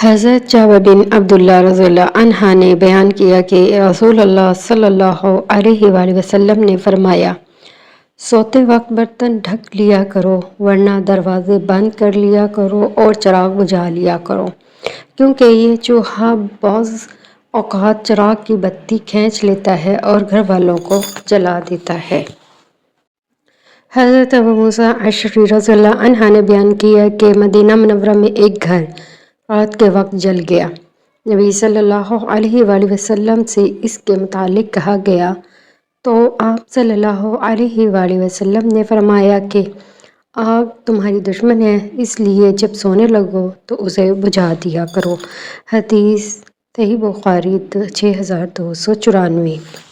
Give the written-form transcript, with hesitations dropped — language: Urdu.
حضرت جابر بن عبداللہ رضی اللہ عنہ نے بیان کیا کہ رسول اللہ صلی اللہ علیہ وآلہ وسلم نے فرمایا، سوتے وقت برتن ڈھک لیا کرو ورنہ دروازے بند کر لیا کرو اور چراغ بجھا لیا کرو، کیونکہ یہ چوہا بعض اوقات چراغ کی بتی کھینچ لیتا ہے اور گھر والوں کو جلا دیتا ہے۔ حضرت ابو موسیٰ اشعری رضی اللہ عنہ نے بیان کیا کہ مدینہ منورہ میں ایک گھر رات کے وقت جل گیا۔ نبی صلی اللہ علیہ وآلہ وسلم سے اس کے متعلق کہا گیا تو آپ صلی اللہ علیہ وآلہ وسلم نے فرمایا کہ آگ تمہاری دشمن ہے، اس لیے جب سونے لگو تو اسے بجھا دیا کرو۔ حدیث صحیح بخاری 6294۔